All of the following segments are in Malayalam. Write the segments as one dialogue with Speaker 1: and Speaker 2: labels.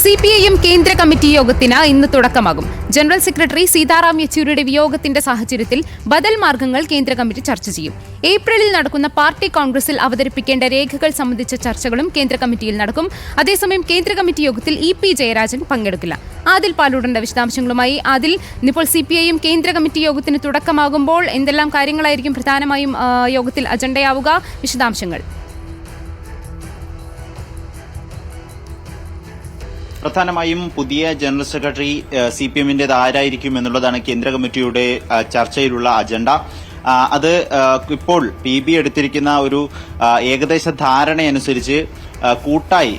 Speaker 1: CPIM കേന്ദ്ര കമ്മിറ്റി യോഗത്തിന് ഇന്ന് തുടക്കമാകും. ജനറൽ സെക്രട്ടറി സീതാറാം യെച്ചൂരിയുടെ വിയോഗത്തിന്റെ സാഹചര്യത്തിൽ ബദൽ മാർഗങ്ങൾ കേന്ദ്ര കമ്മിറ്റി ചർച്ച ചെയ്യും. ഏപ്രിലിൽ നടക്കുന്ന പാർട്ടി കോൺഗ്രസിൽ അവതരിപ്പിക്കേണ്ട രേഖകൾ സംബന്ധിച്ച ചർച്ചകളും കേന്ദ്ര കമ്മിറ്റിയിൽ നടക്കും. അതേസമയം കേന്ദ്ര കമ്മിറ്റി യോഗത്തിൽ EP ജയരാജൻ പങ്കെടുക്കില്ല. ആദിൽ പാലൂടന്റെ വിശദാംശങ്ങളുമായി. ആദിൽ, ഇപ്പോൾ CPIM കേന്ദ്ര കമ്മിറ്റി യോഗത്തിന് തുടക്കമാകുമ്പോൾ എന്തെല്ലാം കാര്യങ്ങളായിരിക്കും പ്രധാനമായും യോഗത്തിൽ അജണ്ടയാവുക? വിശദാംശങ്ങൾ.
Speaker 2: പ്രധാനമായും പുതിയ ജനറൽ സെക്രട്ടറി CPM-ന്റേത് ആരായിരിക്കും എന്നുള്ളതാണ് കേന്ദ്ര കമ്മിറ്റിയുടെ ചർച്ചയിലുള്ള അജണ്ട. അത് ഇപ്പോൾ PB എടുത്തിരിക്കുന്ന ഒരു ഏകദേശ ധാരണയനുസരിച്ച്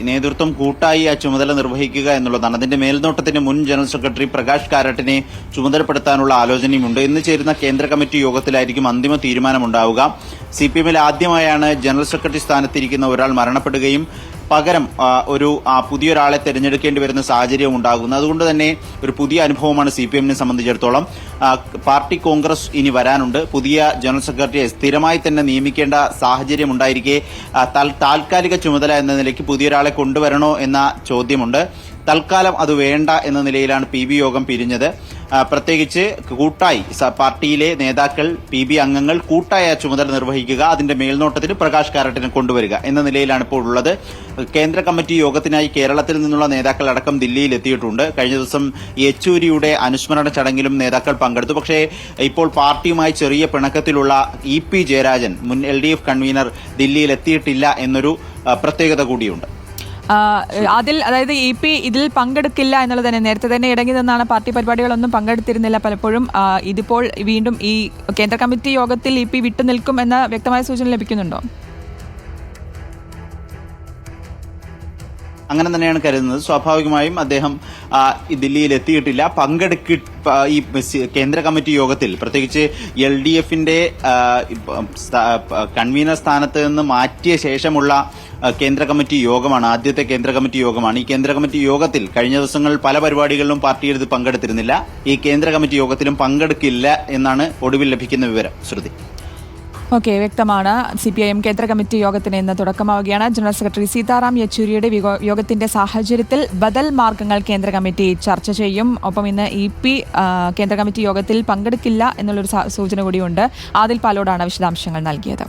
Speaker 2: നേതൃത്വം കൂട്ടായി ആ ചുമതല നിർവഹിക്കുക എന്നുള്ളതാണ്. അതിന്റെ മേൽനോട്ടത്തിന് മുൻ ജനറൽ സെക്രട്ടറി പ്രകാശ് കാരാട്ടിനെ ചുമതലപ്പെടുത്താനുള്ള ആലോചനയുമുണ്ട്. ഇന്ന് ചേരുന്ന കേന്ദ്ര കമ്മിറ്റി യോഗത്തിലായിരിക്കും അന്തിമ തീരുമാനമുണ്ടാവുക. CPM-ൽ ആദ്യമായാണ് ജനറൽ സെക്രട്ടറി സ്ഥാനത്തിരിക്കുന്ന ഒരാൾ മരണപ്പെടുകയും പകരം പുതിയൊരാളെ തെരഞ്ഞെടുക്കേണ്ടി വരുന്ന സാഹചര്യം ഉണ്ടാകുന്നത്. അതുകൊണ്ട് തന്നെ ഒരു പുതിയ അനുഭവമാണ് CPM-നെ സംബന്ധിച്ചിടത്തോളം. പാർട്ടി കോൺഗ്രസ് ഇനി വരാനുണ്ട്. പുതിയ ജനറൽ സെക്രട്ടറിയെ സ്ഥിരമായി തന്നെ നിയമിക്കേണ്ട സാഹചര്യം ഉണ്ടായിരിക്കെ താൽക്കാലിക ചുമതല എന്ന നിലയ്ക്ക് പുതിയൊരാളെ കൊണ്ടുവരണോ എന്ന ചോദ്യമുണ്ട്. തൽക്കാലം അത് വേണ്ട എന്ന നിലയിലാണ് PB യോഗം പിരിഞ്ഞത്. പ്രത്യേകിച്ച് കൂട്ടായി പാർട്ടിയിലെ നേതാക്കൾ PB അംഗങ്ങൾ കൂട്ടായ ചുമതല നിർവഹിക്കുക, അതിന്റെ മേൽനോട്ടത്തിന് പ്രകാശ് കാരാട്ടിനെ കൊണ്ടുവരിക എന്ന നിലയിലാണ് ഇപ്പോൾ ഉള്ളത്. കേന്ദ്ര കമ്മിറ്റി യോഗത്തിനായി കേരളത്തിൽ നിന്നുള്ള നേതാക്കൾ അടക്കം ദില്ലിയിൽ എത്തിയിട്ടുണ്ട്. കഴിഞ്ഞ ദിവസം യെച്ചൂരിയുടെ അനുസ്മരണ ചടങ്ങിലും നേതാക്കൾ പങ്കെടുത്തു. പക്ഷേ ഇപ്പോൾ പാർട്ടിയുമായി ചെറിയ പിണക്കത്തിലുള്ള EP ജയരാജൻ, മുൻ LDF കൺവീനർ, ദില്ലിയിൽ എത്തിയിട്ടില്ല എന്നൊരു പ്രത്യേകത കൂടിയുണ്ട്.
Speaker 3: അതായത് EP ഇതിൽ പങ്കെടുക്കില്ല എന്നുള്ളത് തന്നെ നേരത്തെ തന്നെ ഇടങ്ങി നിന്നാണ് പാർട്ടി പരിപാടികളൊന്നും പങ്കെടുത്തിരുന്നില്ല പലപ്പോഴും. ഇതിപ്പോൾ വീണ്ടും ഈ കേന്ദ്ര കമ്മിറ്റി യോഗത്തിൽ EP വിട്ടുനിൽക്കും എന്ന വ്യക്തമായ സൂചന ലഭിക്കുന്നുണ്ടോ?
Speaker 2: അങ്ങനെ തന്നെയാണ് കരുതുന്നത്. സ്വാഭാവികമായും അദ്ദേഹം ദില്ലിയിൽ എത്തിയിട്ടില്ല. ഈ കേന്ദ്ര കമ്മിറ്റി യോഗത്തിൽ പ്രത്യേകിച്ച് LDF-ന്റെ കൺവീനർ സ്ഥാനത്ത് നിന്ന് മാറ്റിയ ശേഷമുള്ള കേന്ദ്ര കമ്മിറ്റി യോഗമാണ്, ആദ്യത്തെ കേന്ദ്ര കമ്മിറ്റി യോഗമാണ്. ഈ കേന്ദ്ര കമ്മിറ്റി യോഗത്തിൽ കഴിഞ്ഞ ദിവസങ്ങളിൽ പല പരിപാടികളിലും പാർട്ടിയിൽ ഇത് പങ്കെടുത്തിരുന്നില്ല. ഈ കേന്ദ്ര കമ്മിറ്റി യോഗത്തിലും പങ്കെടുക്കില്ല എന്നാണ് ഒടുവിൽ ലഭിക്കുന്ന വിവരം. ശ്രുതി.
Speaker 3: ഓക്കെ, വ്യക്തമാണ്. CPIM കേന്ദ്ര കമ്മിറ്റി യോഗത്തിന് ഇന്ന് തുടക്കമാവുകയാണ്. ജനറൽ സെക്രട്ടറി സീതാറാം യെച്ചൂരിയുടെ യോഗത്തിന്റെ സാഹചര്യത്തിൽ ബദൽ മാർഗങ്ങൾ കേന്ദ്ര കമ്മിറ്റി ചർച്ച ചെയ്യും. ഒപ്പം ഇന്ന് EP കേന്ദ്ര കമ്മിറ്റി യോഗത്തിൽ പങ്കെടുക്കില്ല എന്നുള്ളൊരു സൂചന കൂടിയുണ്ട്. ആദിൽ പാലോടാണ് വിശദാംശങ്ങൾ നൽകിയത്.